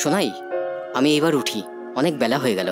শোনাই, আমি এবার উঠি, অনেক বেলা হয়ে গেল।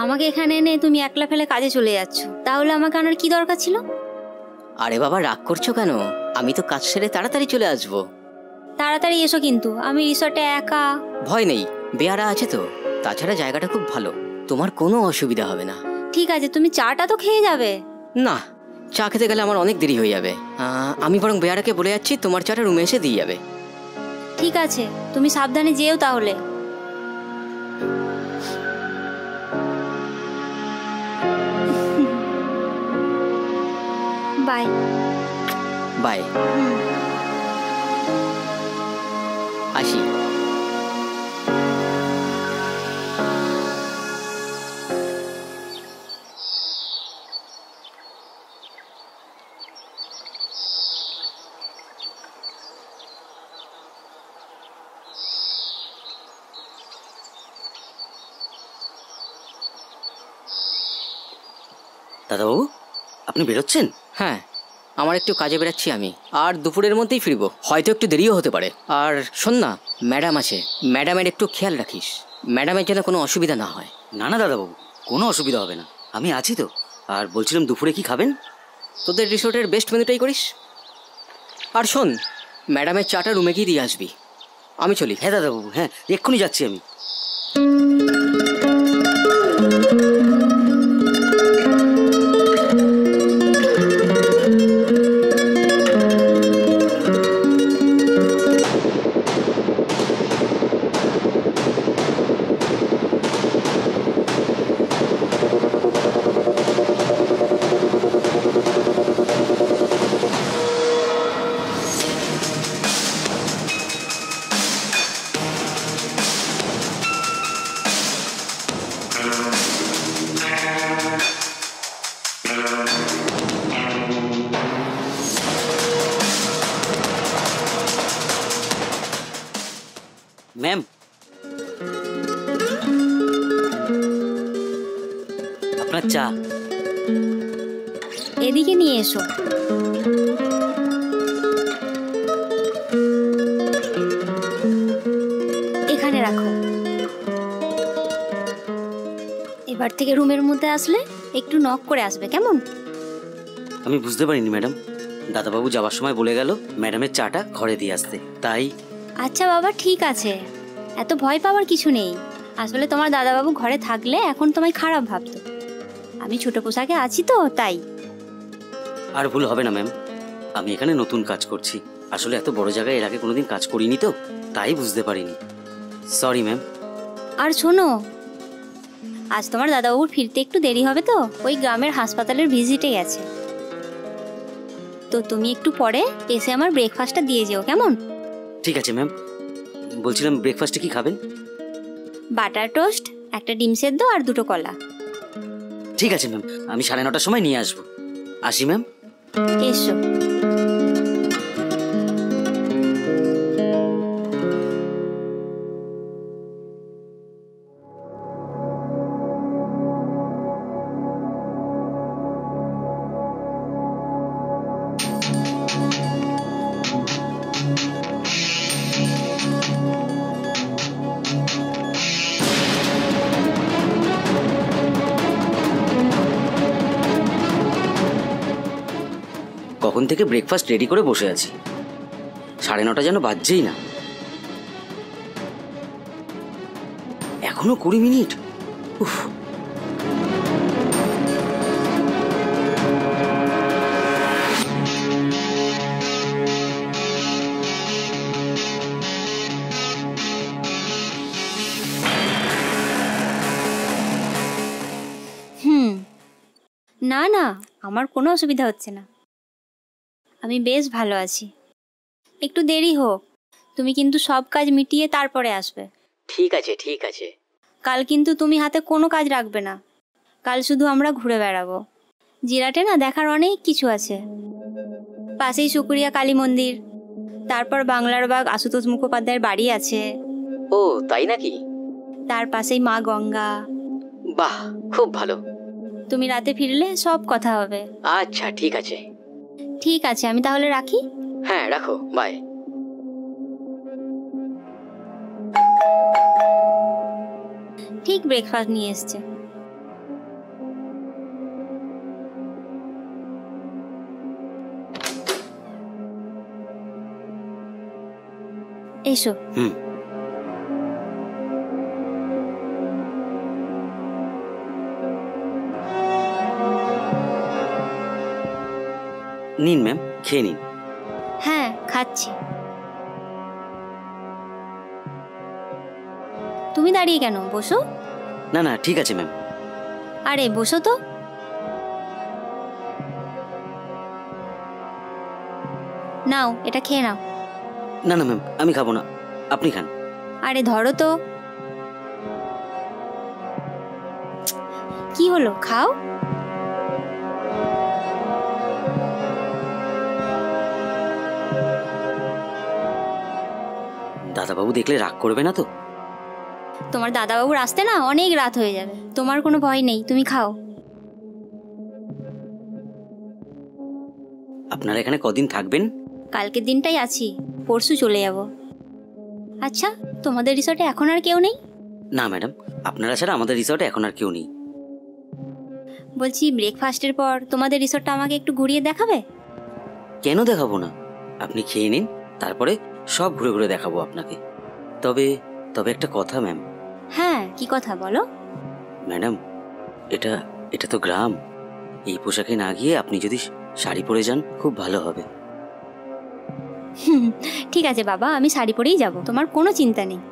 আমাকে এখানে এনে তুমি একলা ফেলে কাজে চলে যাচ্ছ, তাহলে আমাকে আনার কি দরকার ছিল? আরে বাবা, রাগ করছো কেন? আমি তো কাজ সেরে তাড়াতাড়ি চলে আসবো। তাড়াতাড়ি এসো, কিন্তু আমি রিসর্টে একা। ভয় নেই, বেয়ারা আছে তো। তাছাড়া জায়গাটা খুব ভালো, তোমার কোনো অসুবিধা হবে না। ঠিক আছে, তুমি চাটা তো খেয়ে যাবে। না, চা খেতে গেলে আমার অনেক দেরি হয়ে যাবে। আমি বরং বেয়ারাকে বলে যাচ্ছি তোমার চাটা রুমে এসে দিয়ে যাবে। ঠিক আছে, তুমি সাবধানে যেও তাহলে। Bye bye. আসি। দাদাবাবু, আপনি বেরোচ্ছেন? হ্যাঁ, আমার একটু কাজে বেরাচ্ছি আমি, আর দুপুরের মধ্যেই ফিরবো, হয়তো একটু দেরিও হতে পারে। আর শোন না, ম্যাডাম আছে, ম্যাডামের একটু খেয়াল রাখিস, ম্যাডামের যেন কোনো অসুবিধা না হয়। না না দাদাবাবু, কোনো অসুবিধা হবে না, আমি আছি তো। আর বলছিলাম, দুপুরে কি খাবেন? তোদের রিসোর্টের বেস্ট মেনুটাই করিস। আর শোন, ম্যাডামের চাটা রুমে গিয়ে দিয়ে আসবি। আমি চলি। হ্যাঁ দাদাবাবু, হ্যাঁ, এক্ষুনি যাচ্ছি আমি। ম্যাম, আপনার চা। এদিকে নিয়ে এসো। এখানে রাখো। এবার থেকে রুমের মধ্যে আসলে একটু নক করে আসবে, কেমন? আমি বুঝতে পারিনি ম্যাডাম, দাদাবাবু যাওয়ার সময় বলে গেল ম্যাডামের চাটা ঘরে দিয়ে আসতে, তাই। আচ্ছা বাবা, ঠিক আছে, এত ভয় পাওয়ার কিছু নেই। আসলে তোমার দাদাবাবু ঘরে থাকলে এখন তোমায় খারাপ ভাবতো। আমি ছোট পোশাকে আছি তো, তাই। আর ভুল হবে না ম্যাম, আমি এখানে নতুন কাজ করছি, আসলে এত বড় জায়গায় এর আগে কোনোদিন কাজ করিনি তো, তাই বুঝতে পারিনি। Sorry ma'am. আর শোনো, আজ তোমার দাদাবাবুর ফিরতে একটু দেরি হবে তো, ওই গ্রামের হাসপাতালের ভিজিটে গেছে। তো তুমি একটু পরে এসে আমার ব্রেকফাস্টটা দিয়ে যেও, কেমন? ঠিক আছে ম্যাম। বলছিলাম, ব্রেকফাস্টে কি খাবেন? বাটার টোস্ট, একটা ডিম সেদ্ধ আর দুটো কলা। ঠিক আছে ম্যাম, আমি 9:30টার সময় নিয়ে আসবো। আসি ম্যাম। এসো। কখন থেকে ব্রেকফাস্ট রেডি করে বসে আছি, 9:30 যেন বাজছেই না, এখনো 20 মিনিট। উফ। না না, আমার কোনো অসুবিধা হচ্ছে না, আমি বেশ ভালো আছি। একটু দেরি হোক, তুমি কিন্তু সব কাজ মিটিয়ে তারপরে আসবে। ঠিক আছে, ঠিক আছে। কাল কিন্তু তুমি হাতে কোনো কাজ রাখবে না, কাল শুধু আমরা ঘুরে বেড়াবো। জিরাটে না দেখার অনেক কিছু আছে, পাশেই সুকুরিয়া কালী মন্দির, তারপর বাংলার বাগ আশুতোষ মুখোপাধ্যায়ের বাড়ি আছে। ও তাই নাকি? তার পাশেই মা গঙ্গা। বাহ, খুব ভালো। তুমি রাতে ফিরলে সব কথা হবে। আচ্ছা, ঠিক আছে। ঠিক আছে, আমি তাহলে রাখি। হ্যাঁ, রাখো, বাই। ঠিক ব্রেকফাস্ট নিয়ে এসছে। এসো। হুম। নিন ম্যাম, খেয়ে নিন। হ্যাঁ, খাচ্ছি। তুমি দাঁড়িয়ে কেন? বসো। না না, ঠিক আছে ম্যাম। আরে বসো তো। নাও, এটা খেয়ে নাও। না না ম্যাম, আমি খাবো না, আপনি খান। আরে ধরো তো। কি হলো, খাও। দাদাবাবু দেখলে রাগ করবে না তো? তোমার দাদাবাবুর আসতে না অনেক রাত হয়ে যাবে, তোমার কোনো ভয় নেই, তুমি খাও। আপনারা এখানে কদিন থাকবেন? কালকের দিনটাই আছি, পরশু চলে যাব। আচ্ছা, তোমাদের রিসর্টে এখন আর কেউ নেই? না ম্যাডাম, আপনারা ছাড়া আমাদের রিসর্টে এখন আর কেউ নেই। বলছি, ব্রেকফাস্টের পর তোমাদের রিসর্টটা আমাকে একটু ঘুরিয়ে দেখাবে? কেন দেখাবো না, আপনি খেয়ে নিন, তারপরে সব ঘুরে ঘুরে দেখাবো আপনাকে। তবে তবে একটা কথা ম্যাম। হ্যাঁ, কি কথা বলো। ম্যাডাম, এটা এটা তো গ্রাম, এই পোশাকে না গিয়ে আপনি যদি শাড়ি পরে যান খুব ভালো হবে। ঠিক আছে বাবা, আমি শাড়ি পরেই যাব, তোমার কোনো চিন্তা নেই।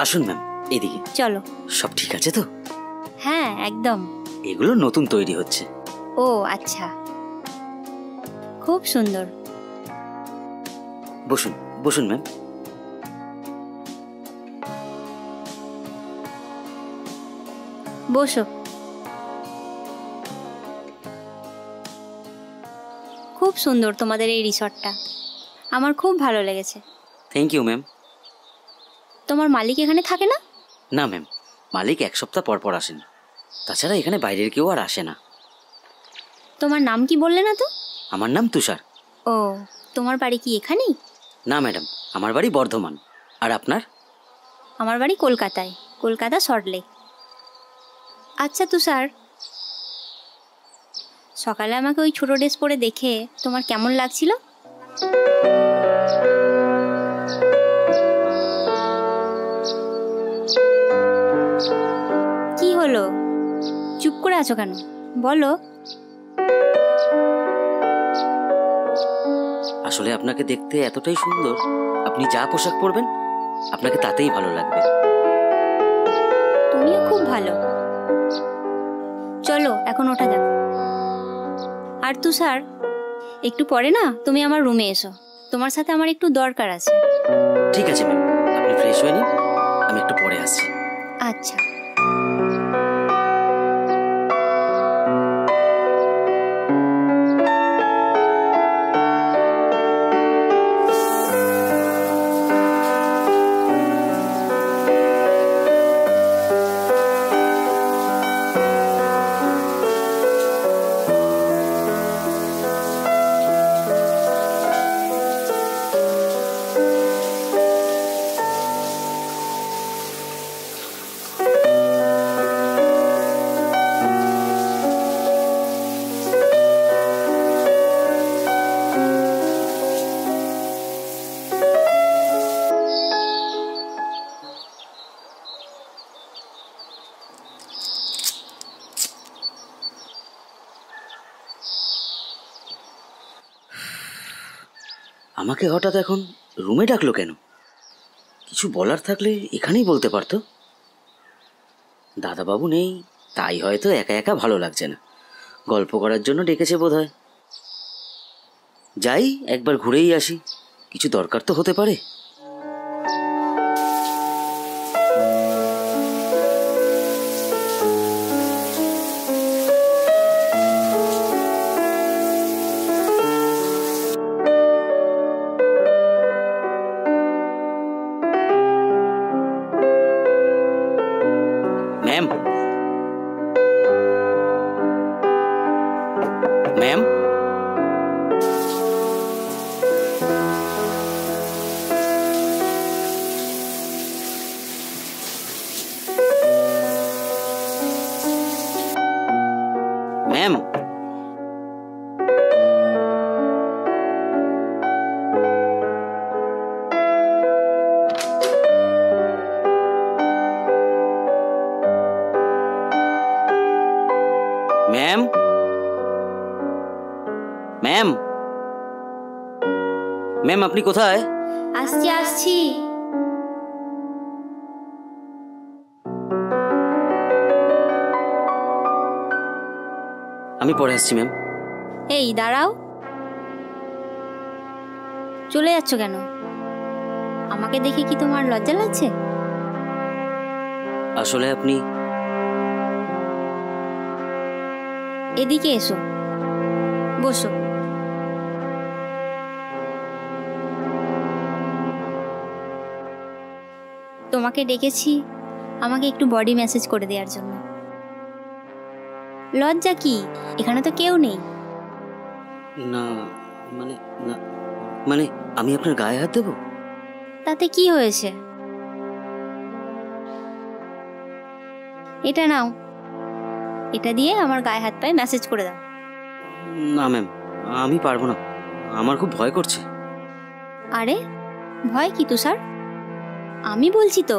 আসুন ম্যাম, এদিকে। চলো। সব ঠিক আছে তো? হ্যাঁ, একদম। এগুলো নতুন তৈরি হচ্ছে। ও আচ্ছা, খুব সুন্দর। বসুন বসুন ম্যাম। বসো। খুব সুন্দর তোমাদের এই রিসর্টটা, আমার খুব ভালো লেগেছে। Thank you ma'am. তোমার মালিক এখানে থাকে না? না ম্যাম, মালিক এক সপ্তাহ পর পর আসেন, তাছাড়া এখানে বাইরের কেউ আর আসে না। তোমার নাম কি বললে না তো? আমার নাম তুষার। ও, তোমার বাড়ি কি এখানেই? না ম্যাডাম, আমার বাড়ি বর্ধমান। আর আপনার? আমার বাড়ি কলকাতায়, কলকাতা সল্টলেক। আচ্ছা তুষার, সকালে আমাকে ওই ছোট ড্রেস পরে দেখে তোমার কেমন লাগছিল? কি হলো, চুপ করে আছো কেন, বলো। আসলে আপনাকে দেখতে এতটাই সুন্দর, আপনি যা পোশাক পরবেন আপনাকে তাতেই ভালো লাগবে। তুমিও খুব ভালো। চলো এখন ওঠা যাক। আর তুষার, একটু পরে না তুমি আমার রুমে এসো, তোমার সাথে আমার একটু দরকার আছে। ঠিক আছে ম্যাম, আপনি ফ্রেশ হয়ে নিন, আমি একটু পরে আসছি। আচ্ছা। আমাকে হঠাৎ এখন রুমে ডাকলো কেন? কিছু বলার থাকলে এখানেই বলতে পারতো। দাদাবাবু নেই, তাই হয়তো একা একা ভালো লাগছে না, গল্প করার জন্য ডেকেছে বোধহয়। যাই একবার ঘুরেই আসি, কিছু দরকার তো হতে পারে। Ma'am, ma'am, ma'am, ma'am, ma'am, ma'am, আপনি কোথায়? আসছি আসছি। আমি পরে আসছি ম্যাম। এই দাঁড়াও, চলে যাচ্ছ কেন? আমাকে দেখে কি তোমার লজ্জা লাগছে? আসলে আপনি এদিকে এসো, বসো। তোমাকে ডেকেছি আমাকে একটু বডি ম্যাসেজ করে দেওয়ার জন্য। লজ্জা কি? এখানে তো কেউ নেই। না, মানে না, মানে আমি আপনার গায়ে হাত দেবো? তাতে কি হয়েছে? এটা নাও, এটা দিয়ে আমার গায়ে হাত পায়ে ম্যাসেজ করে দাও। না ম্যাম, আমি পারবো না, আমার খুব ভয় করছে। আরে ভয় কি তুষার? আমি বলছি তো,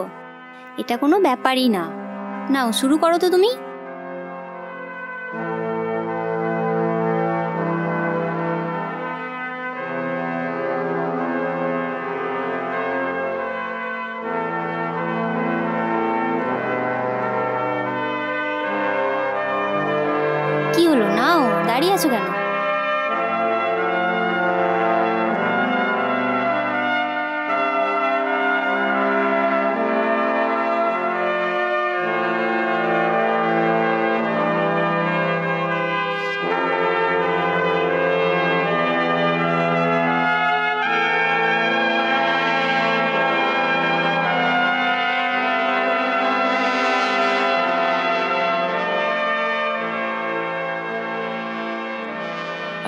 এটা কোনো ব্যাপারই না। নাও শুরু করো তো তুমি। কি হলো, নাও, দাঁড়িয়ে আছো কেন?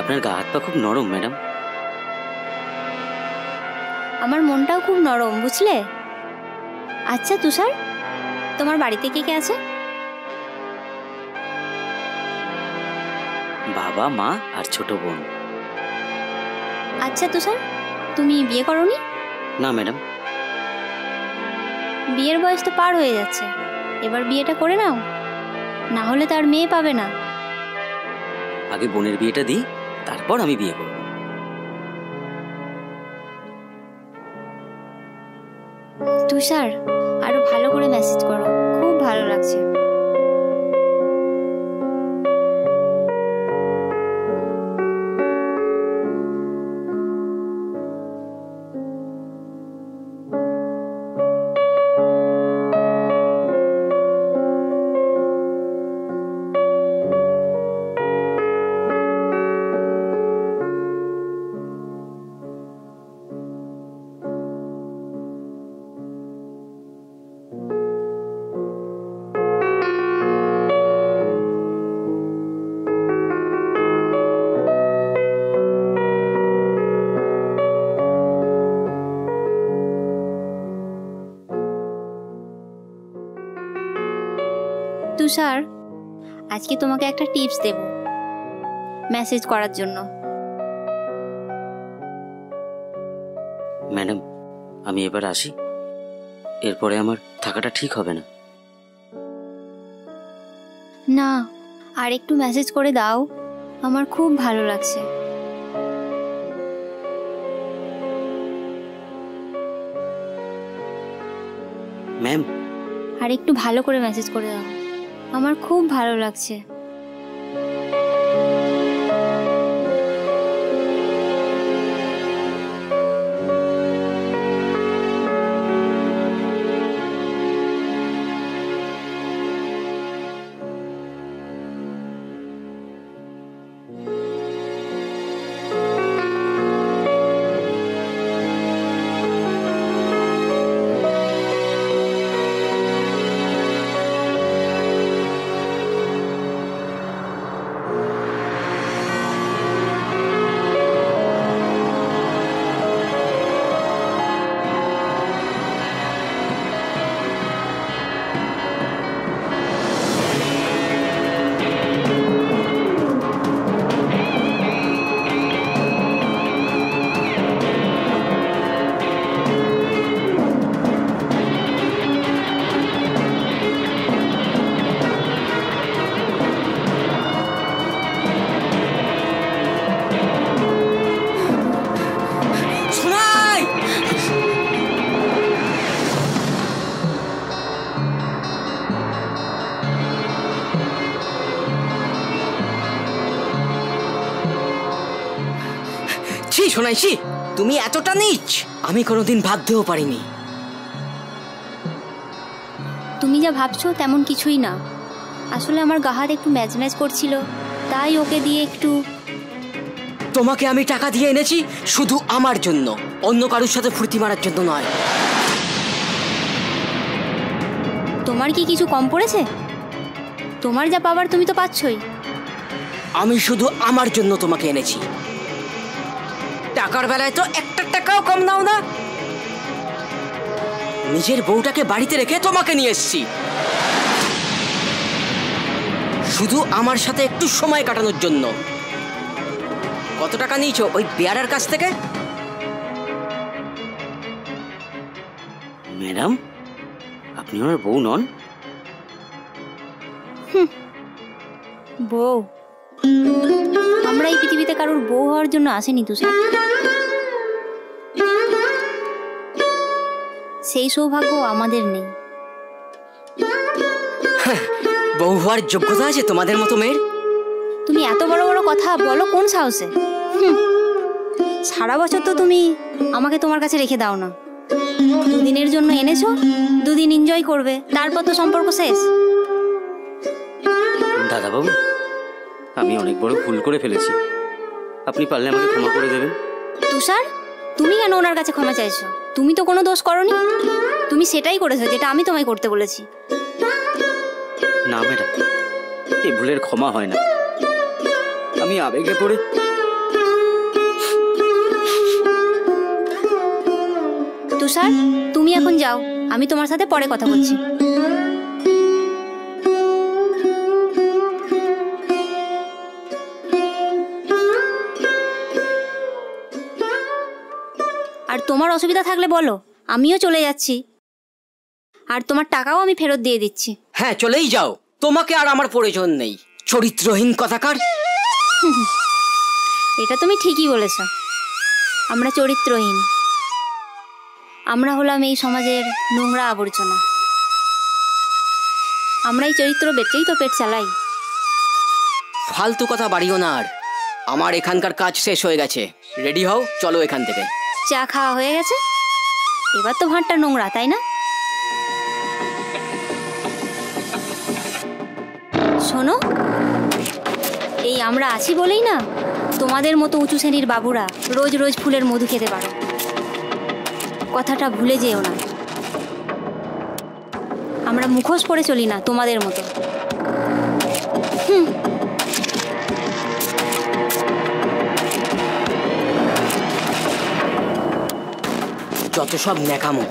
আপনার গা হাত পা খুব নরম ম্যাডাম। আমার মনটাও খুব নরম, বুঝলে? আচ্ছা তুষার, তোমার বাড়িতে কে কে আছে? বাবা, মা আর ছোট বোন। আচ্ছা তুষার, তুমি বিয়ে করোনি? না ম্যাডাম। বিয়ের বয়স তো পার হয়ে যাচ্ছে, এবার বিয়েটা করে নাও, না হলে তো আর মেয়ে পাবে না। আগে বোনের বিয়েটা দিই, তারপর আমি বিয়ে করব। তুষার, আরো ভালো করে মেসেজ করো, খুব ভালো লাগছে। তুষার, আজকে তোমাকে একটা টিপস দেব মেসেজ করার জন্য। ম্যাডাম, আমি এবার আসি, এরপরে আমার থাকাটা ঠিক হবে না। না, আর একটু মেসেজ করে দাও, আমার খুব ভালো লাগছে। ম্যাম, আর একটু ভালো করে মেসেজ করে দাও, আমার খুব ভালো লাগছে। শোনাইছি তুমি এতটা নীচ আমি কোনোদিন ভাবতেও পারিনি। তুমি যা ভাবছো তেমন কিছুই না, আসলে আমার গা হাত একটু ম্যাচ ম্যাচ করছিল, তাই ওকে দিয়ে একটু। তোমাকে আমি টাকা দিয়ে এনেছি শুধু আমার জন্য, অন্য কারোর সাথে ফুর্তি মারার জন্য নয়। তোমার কি কিছু কম পড়েছে? তোমার যা পাবার তুমি তো পাচ্ছই। আমি শুধু আমার জন্য তোমাকে এনেছি, টাকার বেলায় তো একটা টাকাও কম নাও না। নিজের বউটাকে বাড়িতে রেখে তোমাকে নিয়ে এসেছি শুধু আমার সাথে একটু সময় কাটানোর জন্য। কত টাকা নিয়েছো ওই বেয়ারার কাছ থেকে? ম্যাডাম, আপনি ওনার বউ নন? বউ? আমরা এই পৃথিবীতে কারোর বউ হওয়ার জন্য আসেনি তুষার, সেই সৌভাগ্য আমাদের নেই। বউ হওয়ার যোগ্যতা আছে তোমাদের মতো মেয়ের? তুমি এত বড় বড় কথা বলো কোন সাহসে? সারা বছর তো তুমি আমাকে তোমার কাছে রেখে দাও না, দুদিনের জন্য এনেছো, দুদিন এনজয় করবে, তারপর তো সম্পর্ক শেষ। দাদাবাবু, আমি অনেক বড় ভুল করে ফেলেছি, আপনি পারলে আমাকে ক্ষমা করে দেবেন। তুষার, তুমি কেন ওনার কাছে ক্ষমা চাইছো? তুমি তো কোনো দোষ করোনি, তুমি সেটাই করেছো যেটা আমি তোমায় করতে বলেছি। না ম্যাডাম, এই ভুলের ক্ষমা হয় না, আমি আবেগে পড়ে। তুষার, তুমি এখন যাও, আমি তোমার সাথে পরে কথা বলছি। আর তোমার অসুবিধা থাকলে বলো, আমিও চলে যাচ্ছি, আর তোমার টাকাও আমি ফেরত দিয়ে দিচ্ছি। হ্যাঁ, চলেই যাও, তোমাকে আর আমার প্রয়োজন নেই, চরিত্রহীন কথাকার। এটা তুমি ঠিকই বলেছ, আমরা চরিত্রহীন, আমরা হলাম এই সমাজের নোংরা আবর্জনা। আমরা এই চরিত্র বেচেই তো পেট চালাই। ফালতু কথা বাড়িও না আর, আমার এখানকার কাজ শেষ হয়ে গেছে, রেডি হও, চলো এখান থেকে। চা খাওয়া হয়ে গেছে, এবার তো ভাঁড়টা নোংরা, তাই না? শোনো, এই আমরা আছি বলেই না তোমাদের মতো উঁচু শ্রেণীর বাবুরা রোজ রোজ ফুলের মধু খেতে পারো, কথাটা ভুলে যেও না। আমরা মুখোশ পরে চলি না তোমাদের মতো। যত সব ন্যাকামো,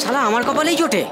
শালা আমার কপালেই জোটে।